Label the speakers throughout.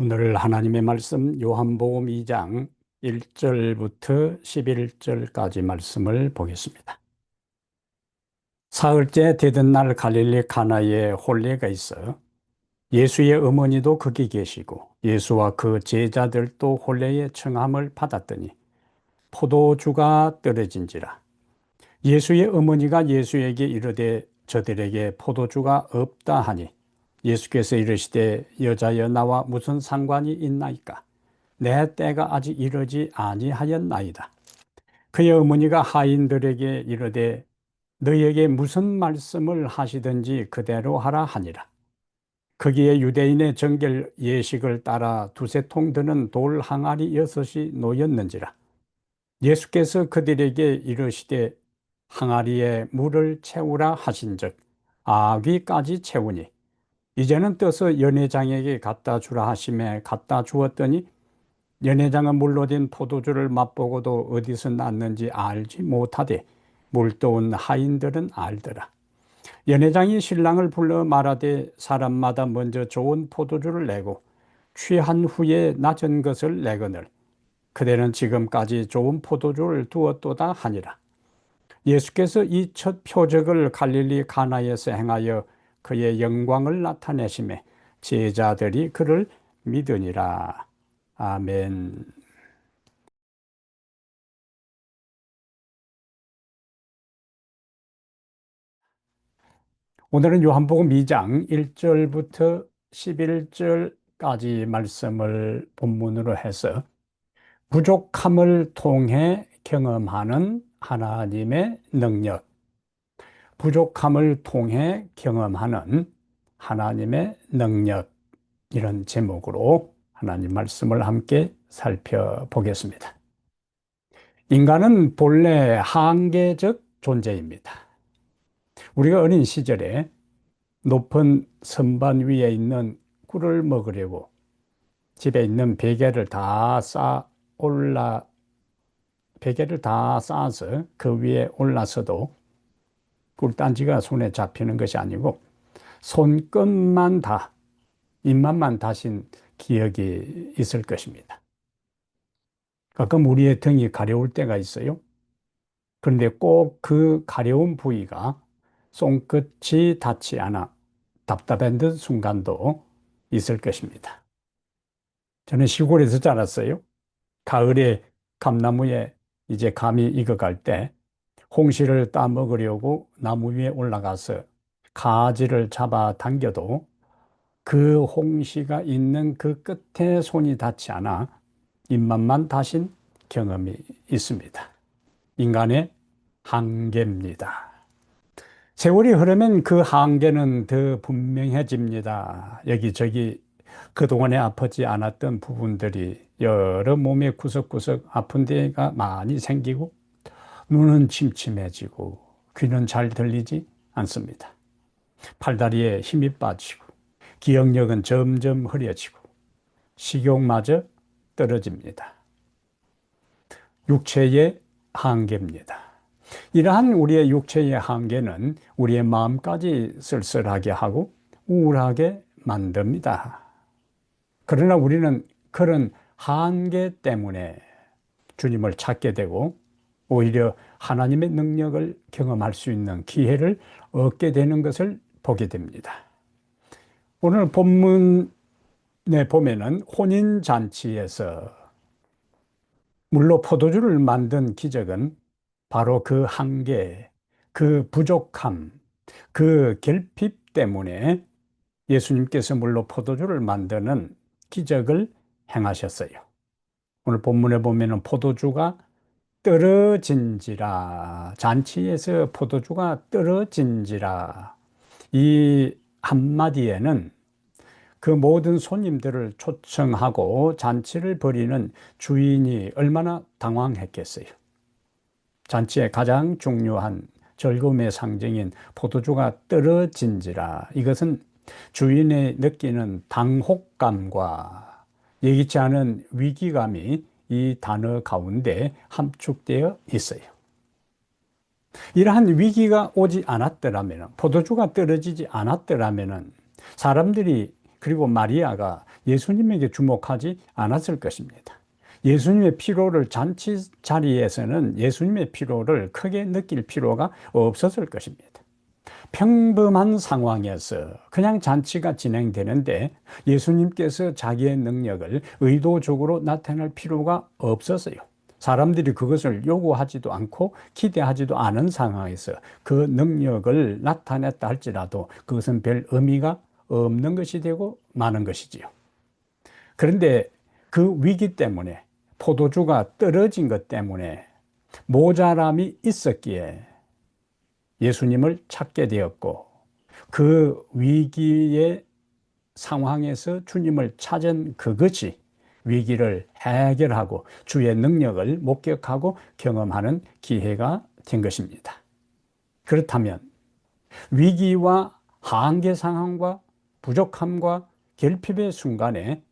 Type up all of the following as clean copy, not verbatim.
Speaker 1: 오늘 하나님의 말씀 요한복음 2장 1절부터 11절까지 말씀을 보겠습니다. 사흘째 되던 날 갈릴리 가나에 혼례가 있어 예수의 어머니도 거기 계시고 예수와 그 제자들도 혼례의 청함을 받았더니 포도주가 떨어진지라. 예수의 어머니가 예수에게 이르되 저들에게 포도주가 없다 하니 예수께서 이르시되 여자여 나와 무슨 상관이 있나이까? 내 때가 아직 이르지 아니하였나이다. 그의 어머니가 하인들에게 이르되 너희에게 무슨 말씀을 하시든지 그대로 하라 하니라. 거기에 유대인의 정결 예식을 따라 두세 통 드는 돌 항아리 6이 놓였는지라. 예수께서 그들에게 이르시되 항아리에 물을 채우라 하신즉 아귀까지 채우니 이제는 떠서 연회장에게 갖다 주라 하심에 갖다 주었더니 연회장은 물로 된 포도주를 맛보고도 어디서 났는지 알지 못하되 물도온 하인들은 알더라. 연회장이 신랑을 불러 말하되 사람마다 먼저 좋은 포도주를 내고 취한 후에 낮은 것을 내거늘 그대는 지금까지 좋은 포도주를 두었도다 하니라. 예수께서 이 첫 표적을 갈릴리 가나에서 행하여 그의 영광을 나타내심에 제자들이 그를 믿으니라. 아멘. 오늘은 요한복음 2장 1절부터 11절까지 말씀을 본문으로 해서 부족함을 통해 경험하는 하나님의 능력, 부족함을 통해 경험하는 하나님의 능력, 이런 제목으로 하나님 말씀을 함께 살펴보겠습니다. 인간은 본래 한계적 존재입니다. 우리가 어린 시절에 높은 선반 위에 있는 꿀을 먹으려고 집에 있는 베개를 다 쌓아서 그 위에 올라서도 꿀단지가 손에 잡히는 것이 아니고 손끝만 다, 입맛만 다신 기억이 있을 것입니다. 가끔 우리의 등이 가려울 때가 있어요. 그런데 꼭 그 가려운 부위가 손끝이 닿지 않아 답답한 듯 순간도 있을 것입니다. 저는 시골에서 자랐어요. 가을에 감나무에 이제 감이 익어갈 때 홍시를 따먹으려고 나무 위에 올라가서 가지를 잡아 당겨도 그 홍시가 있는 그 끝에 손이 닿지 않아 입맛만 다신 경험이 있습니다. 인간의 한계입니다. 세월이 흐르면 그 한계는 더 분명해집니다. 여기저기 그동안에 아프지 않았던 부분들이 여러 몸의 구석구석 아픈 데가 많이 생기고 눈은 침침해지고 귀는 잘 들리지 않습니다. 팔다리에 힘이 빠지고 기억력은 점점 흐려지고 식욕마저 떨어집니다. 육체의 한계입니다. 이러한 우리의 육체의 한계는 우리의 마음까지 쓸쓸하게 하고 우울하게 만듭니다. 그러나 우리는 그런 한계 때문에 주님을 찾게 되고 오히려 하나님의 능력을 경험할 수 있는 기회를 얻게 되는 것을 보게 됩니다. 오늘 본문에 보면은 혼인잔치에서 물로 포도주를 만든 기적은 바로 그 한계, 그 부족함, 그 결핍 때문에 예수님께서 물로 포도주를 만드는 기적을 행하셨어요. 오늘 본문에 보면은 포도주가 떨어진지라, 잔치에서 포도주가 떨어진지라, 이 한마디에는 그 모든 손님들을 초청하고 잔치를 벌이는 주인이 얼마나 당황했겠어요. 잔치의 가장 중요한 즐거움의 상징인 포도주가 떨어진지라, 이것은 주인이 느끼는 당혹감과 예기치 않은 위기감이 이 단어 가운데 함축되어 있어요. 이러한 위기가 오지 않았더라면, 포도주가 떨어지지 않았더라면 사람들이, 그리고 마리아가 예수님에게 주목하지 않았을 것입니다. 예수님의 피로를 잔치 자리에서는 예수님의 피로를 크게 느낄 필요가 없었을 것입니다. 평범한 상황에서 그냥 잔치가 진행되는데 예수님께서 자기의 능력을 의도적으로 나타낼 필요가 없었어요. 사람들이 그것을 요구하지도 않고 기대하지도 않은 상황에서 그 능력을 나타냈다 할지라도 그것은 별 의미가 없는 것이 되고 마는 것이지요. 그런데 그 위기 때문에, 포도주가 떨어진 것 때문에 모자람이 있었기에 예수님을 찾게 되었고, 그 위기의 상황에서 주님을 찾은 그것이 위기를 해결하고 주의 능력을 목격하고 경험하는 기회가 된 것입니다. 그렇다면 위기와 한계 상황과 부족함과 결핍의 순간에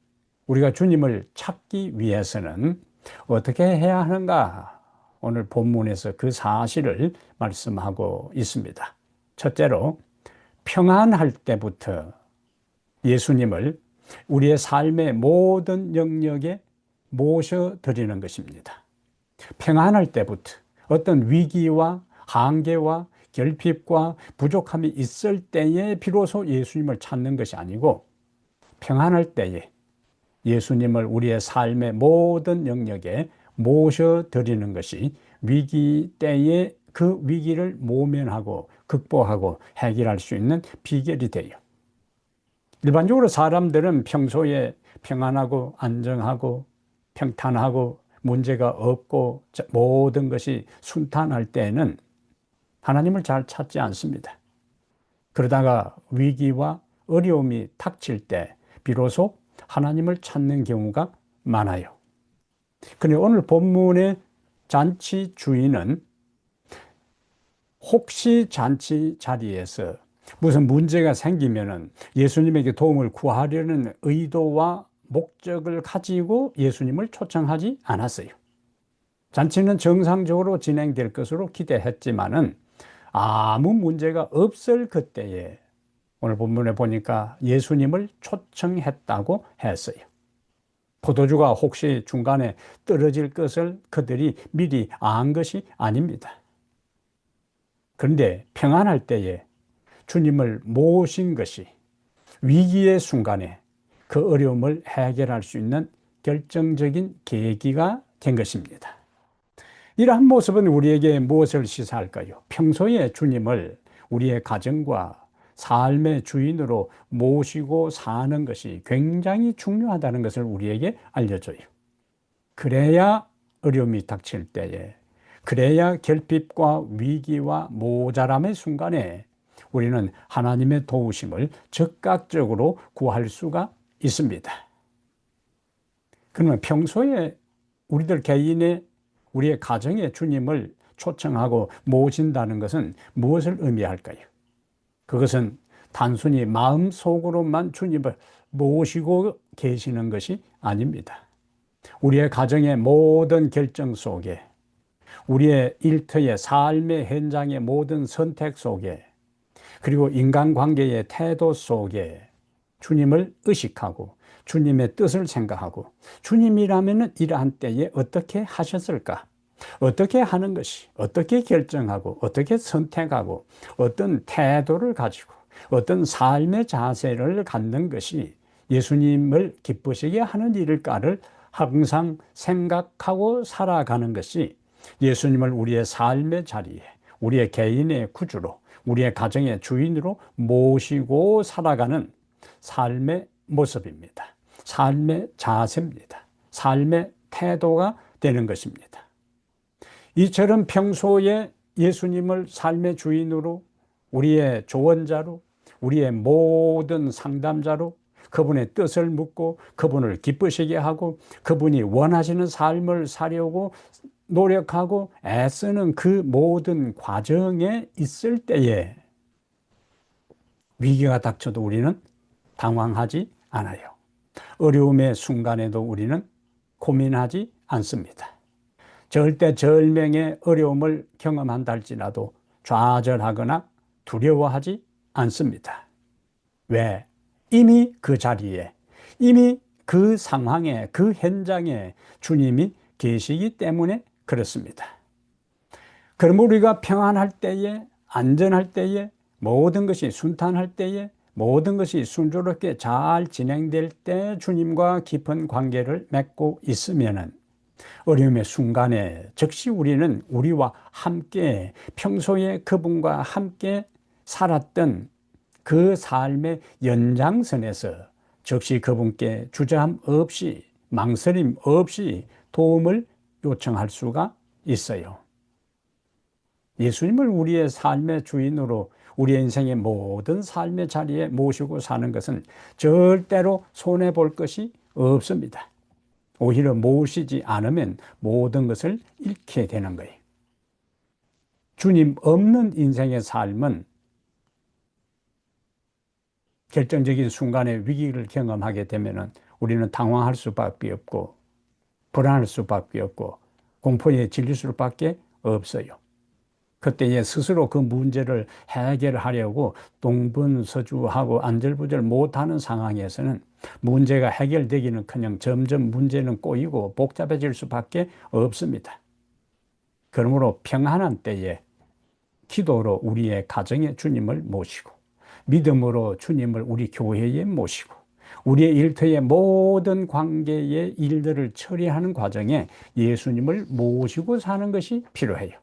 Speaker 1: 우리가 주님을 찾기 위해서는 어떻게 해야 하는가? 오늘 본문에서 그 사실을 말씀하고 있습니다. 첫째로, 평안할 때부터 예수님을 우리의 삶의 모든 영역에 모셔드리는 것입니다. 평안할 때부터 어떤 위기와 한계와 결핍과 부족함이 있을 때에 비로소 예수님을 찾는 것이 아니고, 평안할 때에 예수님을 우리의 삶의 모든 영역에 모셔드리는 것이 위기 때에 그 위기를 모면하고 극복하고 해결할 수 있는 비결이 돼요. 일반적으로 사람들은 평소에 평안하고 안정하고 평탄하고 문제가 없고 모든 것이 순탄할 때에는 하나님을 잘 찾지 않습니다. 그러다가 위기와 어려움이 닥칠 때 비로소 하나님을 찾는 경우가 많아요. 그런데 오늘 본문의 잔치 주인은 혹시 잔치 자리에서 무슨 문제가 생기면은 예수님에게 도움을 구하려는 의도와 목적을 가지고 예수님을 초청하지 않았어요. 잔치는 정상적으로 진행될 것으로 기대했지만은 아무 문제가 없을 그때에 오늘 본문에 보니까 예수님을 초청했다고 했어요. 포도주가 혹시 중간에 떨어질 것을 그들이 미리 안 것이 아닙니다. 그런데 평안할 때에 주님을 모신 것이 위기의 순간에 그 어려움을 해결할 수 있는 결정적인 계기가 된 것입니다. 이러한 모습은 우리에게 무엇을 시사할까요? 평소에 주님을 우리의 가정과 삶의 주인으로 모시고 사는 것이 굉장히 중요하다는 것을 우리에게 알려줘요. 그래야 어려움이 닥칠 때에, 그래야 결핍과 위기와 모자람의 순간에 우리는 하나님의 도우심을 즉각적으로 구할 수가 있습니다. 그러면 평소에 우리들 개인의 우리의 가정에 주님을 초청하고 모신다는 것은 무엇을 의미할까요? 그것은 단순히 마음속으로만 주님을 모시고 계시는 것이 아닙니다. 우리의 가정의 모든 결정 속에, 우리의 일터의 삶의 현장의 모든 선택 속에, 그리고 인간관계의 태도 속에 주님을 의식하고 주님의 뜻을 생각하고 주님이라면 이러한 때에 어떻게 하셨을까? 어떻게 하는 것이, 어떻게 결정하고 어떻게 선택하고 어떤 태도를 가지고 어떤 삶의 자세를 갖는 것이 예수님을 기쁘시게 하는 일일까를 항상 생각하고 살아가는 것이 예수님을 우리의 삶의 자리에, 우리의 개인의 구주로, 우리의 가정의 주인으로 모시고 살아가는 삶의 모습입니다. 삶의 자세입니다. 삶의 태도가 되는 것입니다. 이처럼 평소에 예수님을 삶의 주인으로, 우리의 조언자로, 우리의 모든 상담자로 그분의 뜻을 묻고 그분을 기쁘시게 하고 그분이 원하시는 삶을 사려고 노력하고 애쓰는 그 모든 과정에 있을 때에 위기가 닥쳐도 우리는 당황하지 않아요. 어려움의 순간에도 우리는 고민하지 않습니다. 절대절명의 어려움을 경험한다 할지라도 좌절하거나 두려워하지 않습니다. 왜? 이미 그 자리에, 이미 그 상황에, 그 현장에 주님이 계시기 때문에 그렇습니다. 그럼 우리가 평안할 때에, 안전할 때에, 모든 것이 순탄할 때에, 모든 것이 순조롭게 잘 진행될 때 주님과 깊은 관계를 맺고 있으면은 어려움의 순간에 즉시 우리는 우리와 함께 평소에 그분과 함께 살았던 그 삶의 연장선에서 즉시 그분께 주저함 없이, 망설임 없이 도움을 요청할 수가 있어요. 예수님을 우리의 삶의 주인으로 우리의 인생의 모든 삶의 자리에 모시고 사는 것은 절대로 손해볼 것이 없습니다. 오히려 모시지 않으면 모든 것을 잃게 되는 거예요. 주님 없는 인생의 삶은 결정적인 순간에 위기를 경험하게 되면 우리는 당황할 수밖에 없고 불안할 수밖에 없고 공포에 질릴 수밖에 없어요. 그때에 스스로 그 문제를 해결하려고 동분서주하고 안절부절 못하는 상황에서는 문제가 해결되기는커녕 점점 문제는 꼬이고 복잡해질 수밖에 없습니다. 그러므로 평안한 때에 기도로 우리의 가정에 주님을 모시고 믿음으로 주님을 우리 교회에 모시고 우리의 일터의 모든 관계의 일들을 처리하는 과정에 예수님을 모시고 사는 것이 필요해요.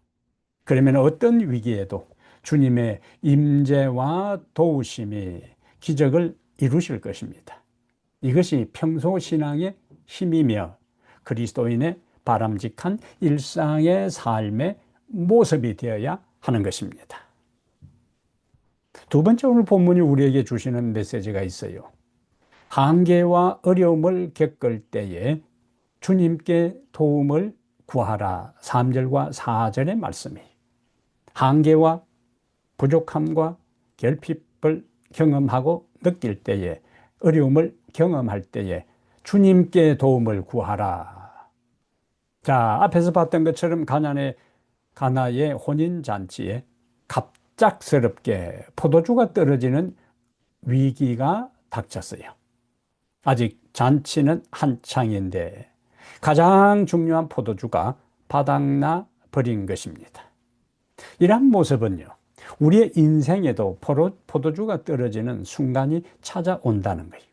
Speaker 1: 그러면 어떤 위기에도 주님의 임재와 도우심이 기적을 이루실 것입니다. 이것이 평소 신앙의 힘이며 그리스도인의 바람직한 일상의 삶의 모습이 되어야 하는 것입니다. 두 번째, 오늘 본문이 우리에게 주시는 메시지가 있어요. 한계와 어려움을 겪을 때에 주님께 도움을 구하라. 3절과 4절의 말씀이에요. 한계와 부족함과 결핍을 경험하고 느낄 때에, 어려움을 경험할 때에 주님께 도움을 구하라. 자, 앞에서 봤던 것처럼 가나의 혼인잔치에 갑작스럽게 포도주가 떨어지는 위기가 닥쳤어요. 아직 잔치는 한창인데 가장 중요한 포도주가 바닥나 버린 것입니다. 이러한 모습은요, 우리의 인생에도 포도주가 떨어지는 순간이 찾아온다는 거예요.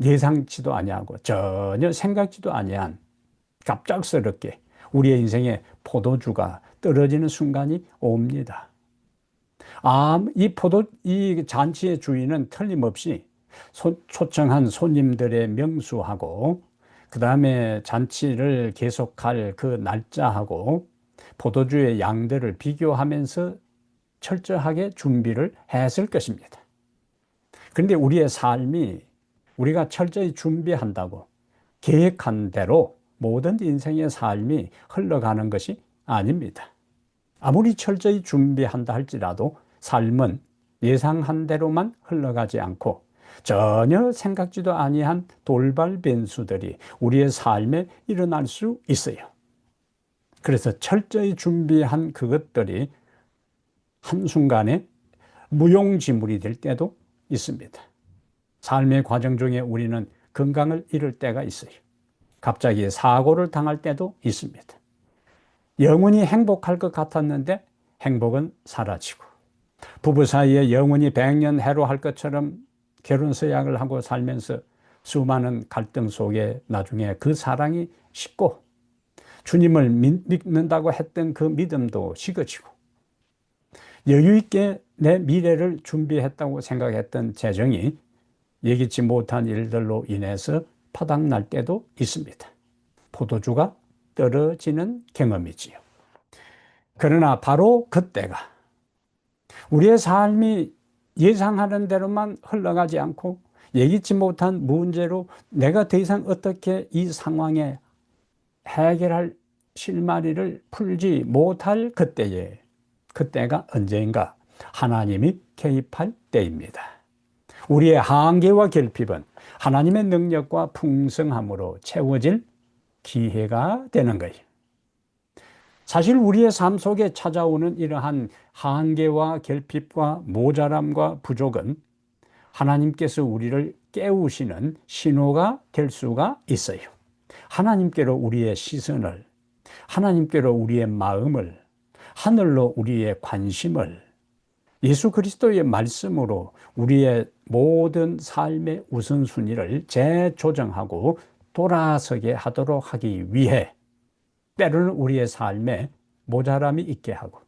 Speaker 1: 예상치도 아니하고 전혀 생각지도 아니한 갑작스럽게 우리의 인생에 포도주가 떨어지는 순간이 옵니다. 이 잔치의 주인은 틀림없이 초청한 손님들의 명수하고 그 다음에 잔치를 계속할 그 날짜하고 포도주의 양들을 비교하면서 철저하게 준비를 했을 것입니다. 그런데 우리의 삶이 우리가 철저히 준비한다고 계획한 대로 모든 인생의 삶이 흘러가는 것이 아닙니다. 아무리 철저히 준비한다 할지라도 삶은 예상한 대로만 흘러가지 않고 전혀 생각지도 아니한 돌발 변수들이 우리의 삶에 일어날 수 있어요. 그래서 철저히 준비한 그것들이 한순간에 무용지물이 될 때도 있습니다. 삶의 과정 중에 우리는 건강을 잃을 때가 있어요. 갑자기 사고를 당할 때도 있습니다. 영원히 행복할 것 같았는데 행복은 사라지고, 부부 사이에 영원히 백년해로 할 것처럼 결혼 서약을 하고 살면서 수많은 갈등 속에 나중에 그 사랑이 식고 주님을 믿는다고 했던 그 믿음도 식어지고, 여유 있게 내 미래를 준비했다고 생각했던 재정이 예기치 못한 일들로 인해서 파닥날 때도 있습니다. 포도주가 떨어지는 경험이지요. 그러나 바로 그때가 우리의 삶이 예상하는 대로만 흘러가지 않고 예기치 못한 문제로 내가 더 이상 어떻게 이 상황에 해결할 실마리를 풀지 못할 그때가 언제인가? 하나님이 개입할 때입니다. 우리의 한계와 결핍은 하나님의 능력과 풍성함으로 채워질 기회가 되는 거예요. 사실 우리의 삶 속에 찾아오는 이러한 한계와 결핍과 모자람과 부족은 하나님께서 우리를 깨우시는 신호가 될 수가 있어요. 하나님께로 우리의 시선을, 하나님께로 우리의 마음을, 하늘로 우리의 관심을 예수 그리스도의 말씀으로 우리의 모든 삶의 우선순위를 재조정하고 돌아서게 하도록 하기 위해 때로는 우리의 삶에 모자람이 있게 하고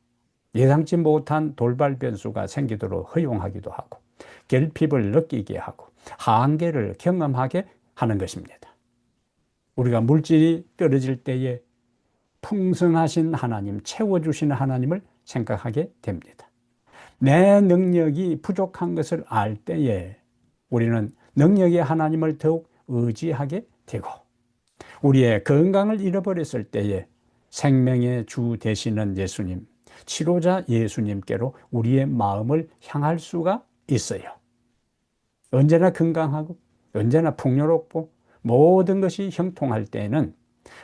Speaker 1: 예상치 못한 돌발 변수가 생기도록 허용하기도 하고 결핍을 느끼게 하고 한계를 경험하게 하는 것입니다. 우리가 물질이 떨어질 때에 풍성하신 하나님, 채워주시는 하나님을 생각하게 됩니다. 내 능력이 부족한 것을 알 때에 우리는 능력의 하나님을 더욱 의지하게 되고 우리의 건강을 잃어버렸을 때에 생명의 주 되시는 예수님, 치료자 예수님께로 우리의 마음을 향할 수가 있어요. 언제나 건강하고 언제나 풍요롭고 모든 것이 형통할 때에는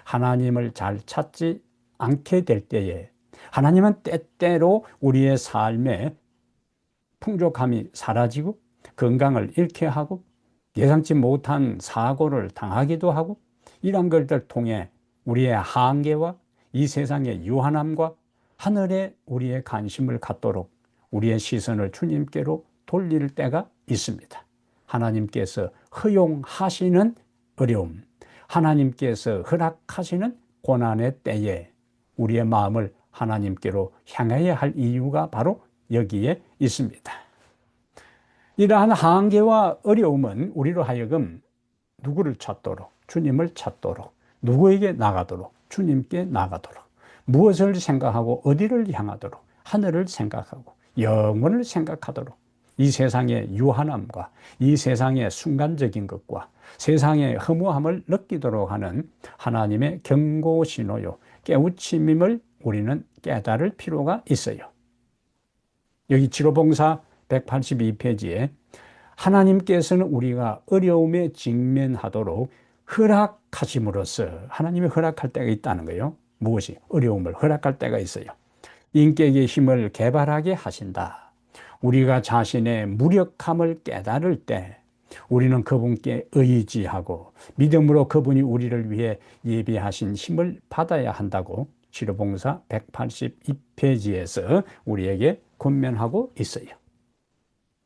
Speaker 1: 하나님을 잘 찾지 않게 될 때에 하나님은 때때로 우리의 삶에 풍족함이 사라지고 건강을 잃게 하고 예상치 못한 사고를 당하기도 하고 이런 것들 통해 우리의 한계와 이 세상의 유한함과 하늘에 우리의 관심을 갖도록 우리의 시선을 주님께로 돌릴 때가 있습니다. 하나님께서 허용하시는 어려움, 하나님께서 허락하시는 고난의 때에 우리의 마음을 하나님께로 향해야 할 이유가 바로 여기에 있습니다. 이러한 한계와 어려움은 우리로 하여금 누구를 찾도록, 주님을 찾도록, 누구에게 나가도록, 주님께 나가도록, 무엇을 생각하고 어디를 향하도록, 하늘을 생각하고 영원을 생각하도록 이 세상의 유한함과 이 세상의 순간적인 것과 세상의 허무함을 느끼도록 하는 하나님의 경고 신호요, 깨우침임을 우리는 깨달을 필요가 있어요. 여기 지로봉사 182페이지에 하나님께서는 우리가 어려움에 직면하도록 허락하심으로써 하나님이 허락할 때가 있다는 거예요. 무엇이? 어려움을 허락할 때가 있어요. 인격의 힘을 개발하게 하신다. 우리가 자신의 무력함을 깨달을 때 우리는 그분께 의지하고 믿음으로 그분이 우리를 위해 예비하신 힘을 받아야 한다고 지로봉사 182페이지에서 우리에게 권면하고 있어요.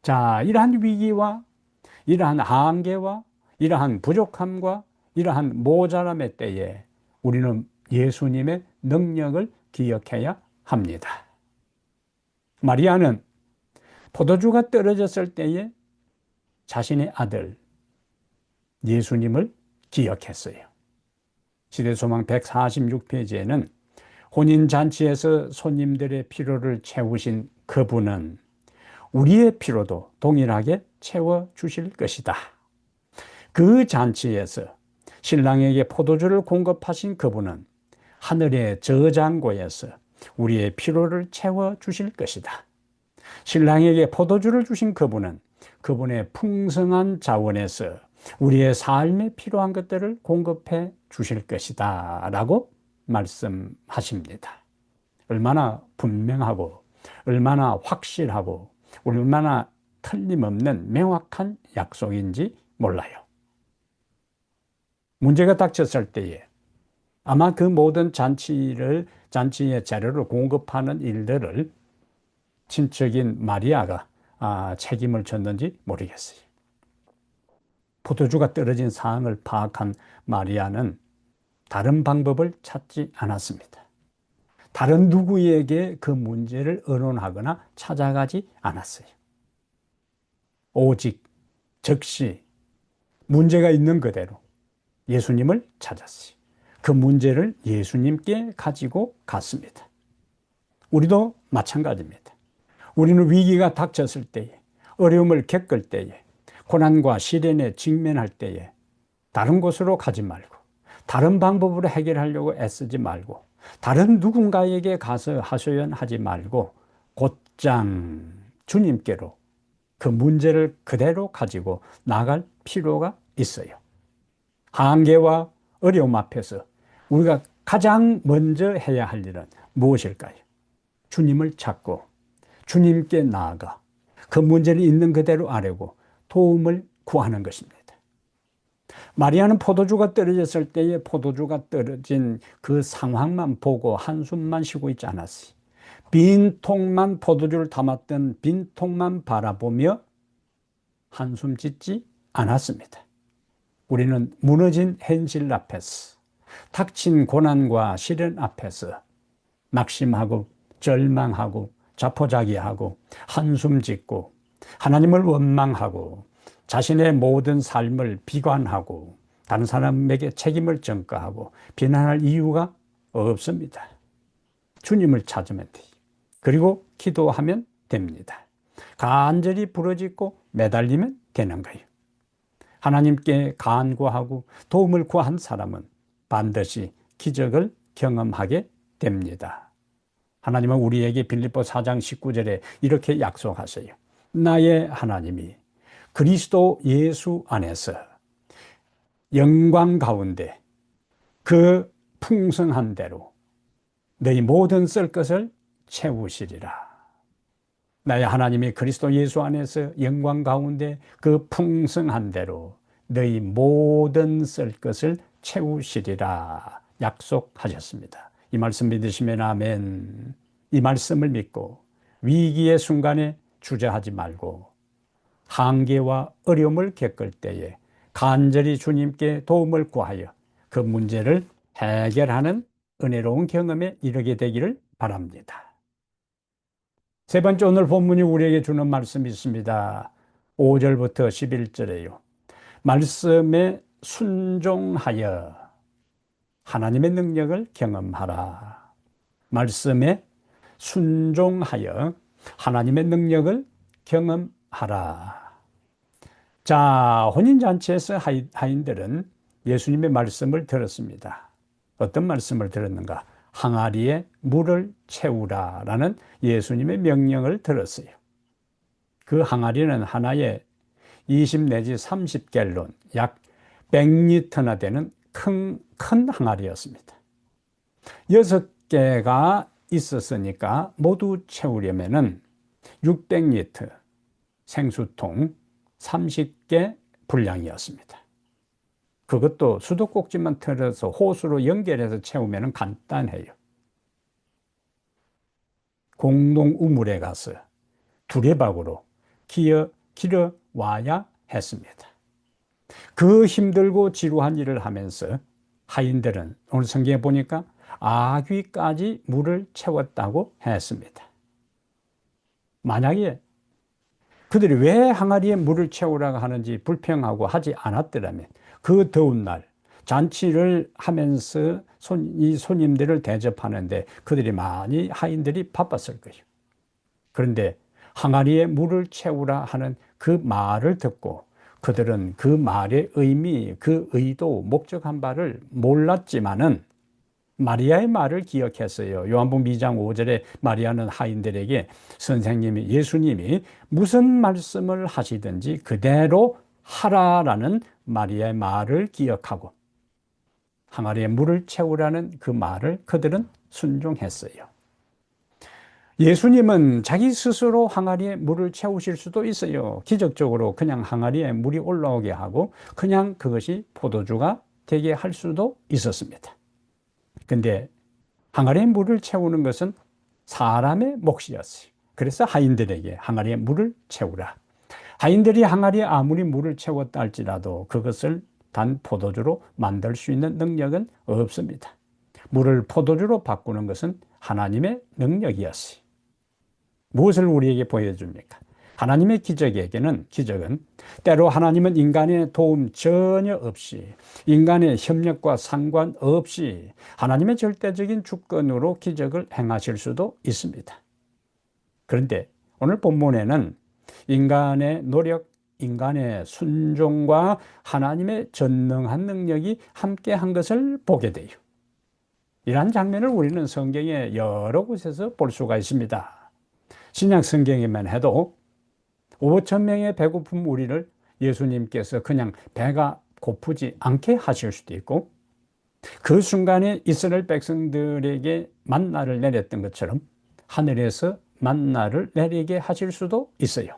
Speaker 1: 자, 이러한 위기와 이러한 한계와 이러한 부족함과 이러한 모자람의 때에 우리는 예수님의 능력을 기억해야 합니다. 마리아는 포도주가 떨어졌을 때에 자신의 아들 예수님을 기억했어요. 시대소망 146페이지에는 혼인잔치에서 손님들의 피로를 채우신 그분은 우리의 피로도 동일하게 채워주실 것이다. 그 잔치에서 신랑에게 포도주를 공급하신 그분은 하늘의 저장고에서 우리의 피로를 채워주실 것이다. 신랑에게 포도주를 주신 그분은 그분의 풍성한 자원에서 우리의 삶에 필요한 것들을 공급해 주실 것이다 라고 말씀하십니다. 얼마나 분명하고 얼마나 확실하고 얼마나 틀림없는 명확한 약속인지 몰라요. 문제가 닥쳤을 때에 아마 그 모든 잔치의 재료를 공급하는 일들을 친척인 마리아가 책임을 졌는지 모르겠어요. 포도주가 떨어진 상황을 파악한 마리아는 다른 방법을 찾지 않았습니다. 다른 누구에게 그 문제를 의논하거나 찾아가지 않았어요. 오직 즉시 문제가 있는 그대로 예수님을 찾았어요. 그 문제를 예수님께 가지고 갔습니다. 우리도 마찬가지입니다. 우리는 위기가 닥쳤을 때에, 어려움을 겪을 때에, 고난과 시련에 직면할 때에 다른 곳으로 가지 말고 다른 방법으로 해결하려고 애쓰지 말고 다른 누군가에게 가서 하소연하지 말고 곧장 주님께로 그 문제를 그대로 가지고 나갈 필요가 있어요. 한계와 어려움 앞에서 우리가 가장 먼저 해야 할 일은 무엇일까요? 주님을 찾고 주님께 나아가 그 문제를 있는 그대로 아뢰고 도움을 구하는 것입니다. 마리아는 포도주가 떨어졌을 때에 포도주가 떨어진 그 상황만 보고 한숨만 쉬고 있지 않았어요. 빈 통만 포도주를 담았던 빈 통만 바라보며 한숨 짓지 않았습니다. 우리는 무너진 현실 앞에서, 닥친 고난과 시련 앞에서 낙심하고 절망하고 자포자기하고 한숨 짓고 하나님을 원망하고 자신의 모든 삶을 비관하고 다른 사람에게 책임을 전가하고 비난할 이유가 없습니다. 주님을 찾으면 돼요. 그리고 기도하면 됩니다. 간절히 부르짖고 매달리면 되는 거예요. 하나님께 간구하고 도움을 구한 사람은 반드시 기적을 경험하게 됩니다. 하나님은 우리에게 빌립보 4장 19절에 이렇게 약속하세요. 나의 하나님이 그리스도 예수 안에서 영광 가운데 그 풍성한 대로 너희 모든 쓸 것을 채우시리라. 나의 하나님이 그리스도 예수 안에서 영광 가운데 그 풍성한 대로 너희 모든 쓸 것을 채우시리라 약속하셨습니다. 이 말씀 믿으시면 아멘. 이 말씀을 믿고 위기의 순간에 주저하지 말고 한계와 어려움을 겪을 때에 간절히 주님께 도움을 구하여 그 문제를 해결하는 은혜로운 경험에 이르게 되기를 바랍니다. 세 번째, 오늘 본문이 우리에게 주는 말씀이 있습니다. 5절부터 11절에요. 말씀에 순종하여 하나님의 능력을 경험하라. 말씀에 순종하여 하나님의 능력을 경험하라. 자, 혼인잔치에서 하인들은 예수님의 말씀을 들었습니다. 어떤 말씀을 들었는가? 항아리에 물을 채우라라는 예수님의 명령을 들었어요. 그 항아리는 하나에 20 내지 30갤론, 약 100리터나 되는 큰 항아리였습니다. 6개가 있었으니까 모두 채우려면은 600리터 생수통 30개 분량이었습니다. 그것도 수도꼭지만 틀어서 호수로 연결해서 채우면 간단해요. 공동 우물에 가서 두레박으로 길어 와야 했습니다. 그 힘들고 지루한 일을 하면서 하인들은 오늘 성경에 보니까 아귀까지 물을 채웠다고 했습니다. 만약에 그들이 왜 항아리에 물을 채우라고 하는지 불평하고 하지 않았더라면 그 더운 날 잔치를 하면서 이 손님들을 대접하는데 그들이 많이 하인들이 바빴을 거예요. 그런데 항아리에 물을 채우라 하는 그 말을 듣고 그들은 그 말의 의미, 그 의도, 목적한 바를 몰랐지만은 마리아의 말을 기억했어요. 요한복음 2장 5절에 마리아는 하인들에게 선생님이, 예수님이 무슨 말씀을 하시든지 그대로 하라라는 마리아의 말을 기억하고 항아리에 물을 채우라는 그 말을 그들은 순종했어요. 예수님은 자기 스스로 항아리에 물을 채우실 수도 있어요. 기적적으로 그냥 항아리에 물이 올라오게 하고 그냥 그것이 포도주가 되게 할 수도 있었습니다. 근데 항아리에 물을 채우는 것은 사람의 몫이었어요. 그래서 하인들에게 항아리에 물을 채우라. 하인들이 항아리에 아무리 물을 채웠다 할지라도 그것을 단 포도주로 만들 수 있는 능력은 없습니다. 물을 포도주로 바꾸는 것은 하나님의 능력이었어요. 무엇을 우리에게 보여줍니까? 하나님의 기적은 때로 하나님은 인간의 도움 전혀 없이, 인간의 협력과 상관없이 하나님의 절대적인 주권으로 기적을 행하실 수도 있습니다. 그런데 오늘 본문에는 인간의 노력, 인간의 순종과 하나님의 전능한 능력이 함께한 것을 보게 돼요. 이러한 장면을 우리는 성경의 여러 곳에서 볼 수가 있습니다. 신약 성경에만 해도 5천 명의 배고픈 무리를 예수님께서 그냥 배가 고프지 않게 하실 수도 있고 그 순간에 이스라엘 백성들에게 만나를 내렸던 것처럼 하늘에서 만나를 내리게 하실 수도 있어요.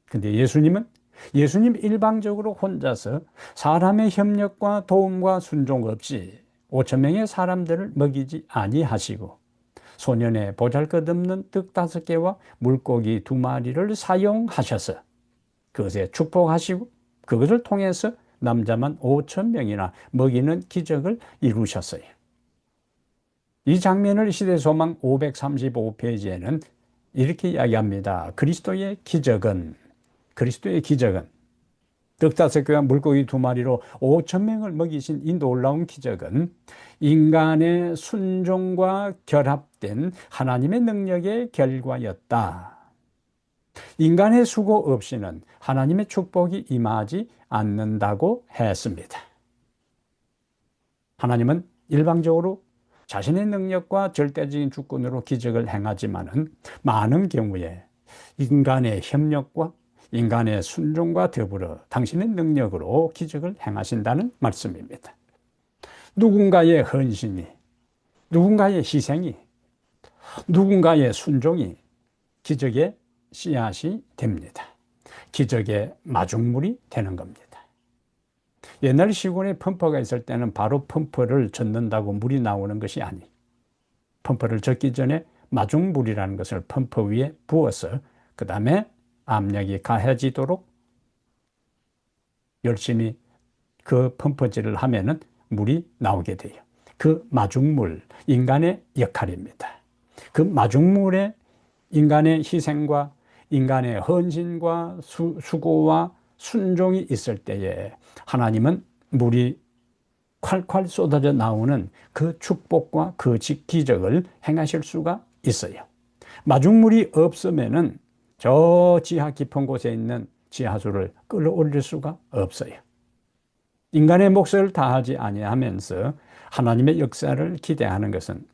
Speaker 1: 근데 예수님은 예수님 일방적으로 혼자서 사람의 협력과 도움과 순종 없이 5천 명의 사람들을 먹이지 아니하시고 소년의 보잘것없는 떡 5개와 물고기 2마리를 사용하셔서 그것에 축복하시고 그것을 통해서 남자만 5천 명이나 먹이는 기적을 이루셨어요. 이 장면을 시대소망 535페이지에는 이렇게 이야기합니다. 그리스도의 기적은 떡 5개와 물고기 2마리로 5천 명을 먹이신 이 놀라운 기적은 인간의 순종과 결합된 하나님의 능력의 결과였다. 인간의 수고 없이는 하나님의 축복이 임하지 않는다고 했습니다. 하나님은 일방적으로 자신의 능력과 절대적인 주권으로 기적을 행하지만은 많은 경우에 인간의 협력과 인간의 순종과 더불어 당신의 능력으로 기적을 행하신다는 말씀입니다. 누군가의 헌신이, 누군가의 희생이, 누군가의 순종이 기적의 씨앗이 됩니다. 기적의 마중물이 되는 겁니다. 옛날 시골에 펌프가 있을 때는 바로 펌프를 젓는다고 물이 나오는 것이 아니, 펌프를 젓기 전에 마중물이라는 것을 펌프 위에 부어서 그 다음에 압력이 가해지도록 열심히 그 펌프질을 하면은 물이 나오게 돼요. 그 마중물, 인간의 역할입니다. 그 마중물에 인간의 희생과 인간의 헌신과 수고와 순종이 있을 때에 하나님은 물이 콸콸 쏟아져 나오는 그 축복과 그 기적을 행하실 수가 있어요. 마중물이 없으면은 저 지하 깊은 곳에 있는 지하수를 끌어올릴 수가 없어요. 인간의 몫을 다하지 아니하면서 하나님의 역사를 기대하는 것은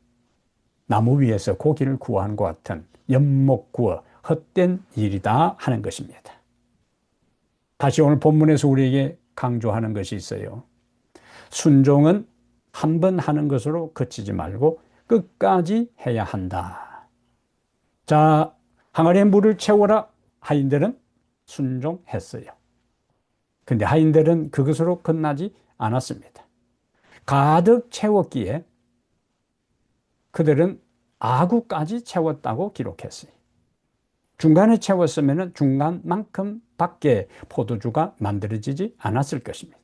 Speaker 1: 나무 위에서 고기를 구하는 것 같은 연못 구워 헛된 일이다 하는 것입니다. 다시 오늘 본문에서 우리에게 강조하는 것이 있어요. 순종은 한 번 하는 것으로 그치지 말고 끝까지 해야 한다. 자, 항아리에 물을 채워라. 하인들은 순종했어요. 근데 하인들은 그것으로 끝나지 않았습니다. 가득 채웠기에 그들은 아구까지 채웠다고 기록했어요. 중간에 채웠으면 중간만큼 밖에 포도주가 만들어지지 않았을 것입니다.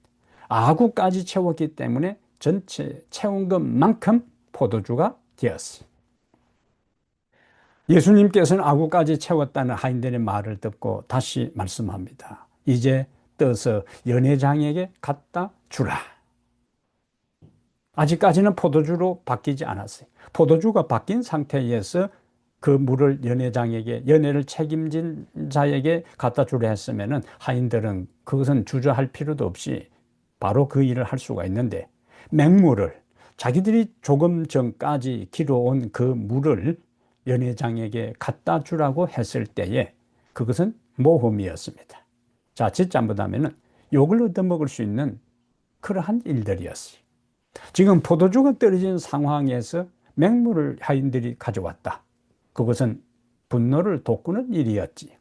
Speaker 1: 아구까지 채웠기 때문에 전체 채운 것만큼 포도주가 되었어요. 예수님께서는 아구까지 채웠다는 하인들의 말을 듣고 다시 말씀합니다. 이제 떠서 연회장에게 갖다 주라. 아직까지는 포도주로 바뀌지 않았어요. 포도주가 바뀐 상태에서 그 물을 연회를 책임진 자에게 갖다 주려 했으면은 하인들은 그것은 주저할 필요도 없이 바로 그 일을 할 수가 있는데, 맹물을 자기들이 조금 전까지 길어온 그 물을 연회장에게 갖다 주라고 했을 때에 그것은 모험이었습니다. 자, 진짜 못하면은 욕을 얻어먹을 수 있는 그러한 일들이었어요. 지금 포도주가 떨어진 상황에서 맹물을 하인들이 가져왔다. 그것은 분노를 돋구는 일이었지.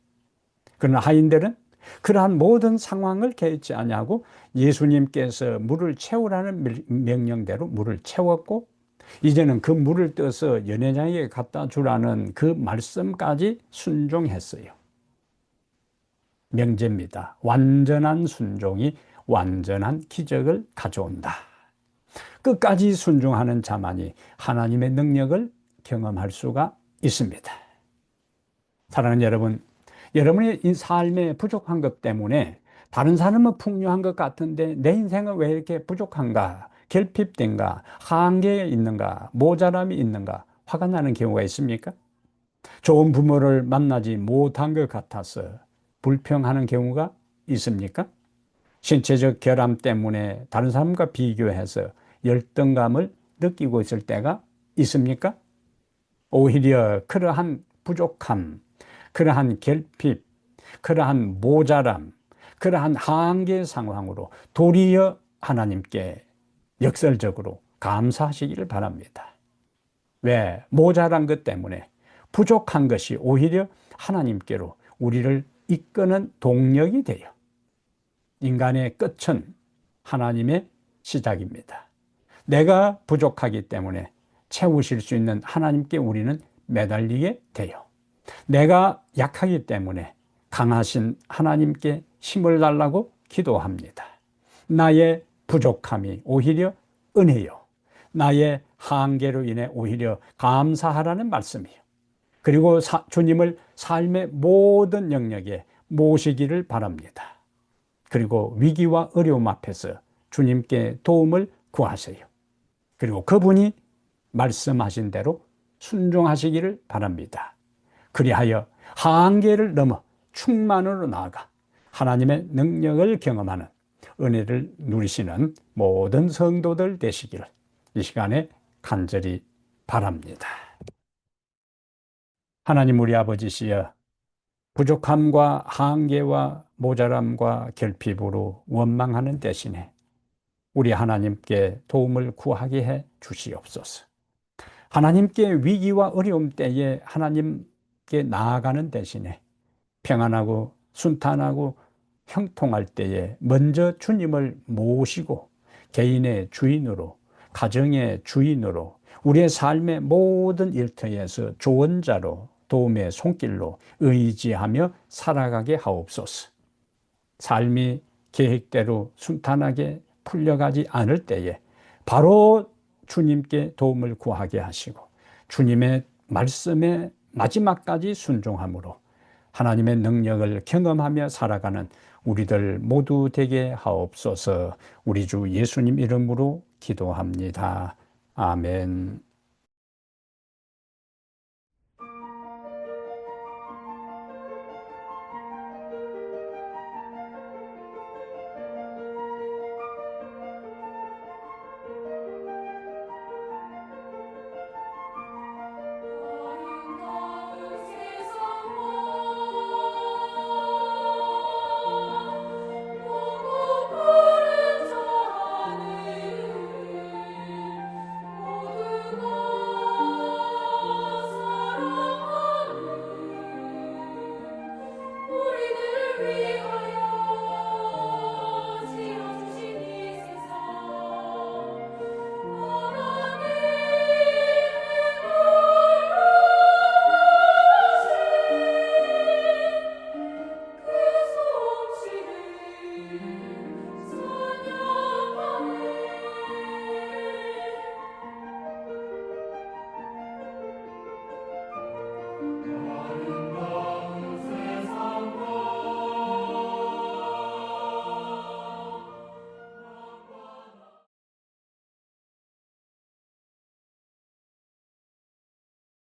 Speaker 1: 그러나 하인들은 그러한 모든 상황을 개의치 아니하고 예수님께서 물을 채우라는 명령대로 물을 채웠고, 이제는 그 물을 떠서 연회장에게 갖다 주라는 그 말씀까지 순종했어요. 명제입니다. 완전한 순종이 완전한 기적을 가져온다. 끝까지 순종하는 자만이 하나님의 능력을 경험할 수가 있습니다. 사랑하는 여러분, 여러분의 이 삶에 부족한 것 때문에 다른 사람은 풍요한 것 같은데 내 인생은 왜 이렇게 부족한가, 결핍된가, 한계에 있는가, 모자람이 있는가, 화가 나는 경우가 있습니까? 좋은 부모를 만나지 못한 것 같아서 불평하는 경우가 있습니까? 신체적 결함 때문에 다른 사람과 비교해서 열등감을 느끼고 있을 때가 있습니까? 오히려 그러한 부족함, 그러한 결핍, 그러한 모자람, 그러한 한계 상황으로 도리어 하나님께 역설적으로 감사하시기를 바랍니다. 왜? 모자란 것 때문에 부족한 것이 오히려 하나님께로 우리를 이끄는 동력이 돼요. 인간의 끝은 하나님의 시작입니다. 내가 부족하기 때문에 채우실 수 있는 하나님께 우리는 매달리게 돼요. 내가 약하기 때문에 강하신 하나님께 힘을 달라고 기도합니다. 나의 부족함이 오히려 은혜요. 나의 한계로 인해 오히려 감사하라는 말씀이요. 그리고 주님을 삶의 모든 영역에 모시기를 바랍니다. 그리고 위기와 어려움 앞에서 주님께 도움을 구하세요. 그리고 그분이 말씀하신 대로 순종하시기를 바랍니다. 그리하여 한계를 넘어 충만으로 나아가 하나님의 능력을 경험하는 은혜를 누리시는 모든 성도들 되시기를 이 시간에 간절히 바랍니다. 하나님 우리 아버지시여, 부족함과 한계와 모자람과 결핍으로 원망하는 대신에 우리 하나님께 도움을 구하게 해 주시옵소서. 하나님께 위기와 어려움 때에 하나님께 나아가는 대신에 평안하고 순탄하고 형통할 때에 먼저 주님을 모시고 개인의 주인으로, 가정의 주인으로, 우리의 삶의 모든 일터에서 조언자로, 도움의 손길로 의지하며 살아가게 하옵소서. 삶이 계획대로 순탄하게 풀려가지 않을 때에 바로 주님께 도움을 구하게 하시고 주님의 말씀에 마지막까지 순종함으로 하나님의 능력을 경험하며 살아가는 우리들 모두 되게 하옵소서. 우리 주 예수님 이름으로 기도합니다. 아멘.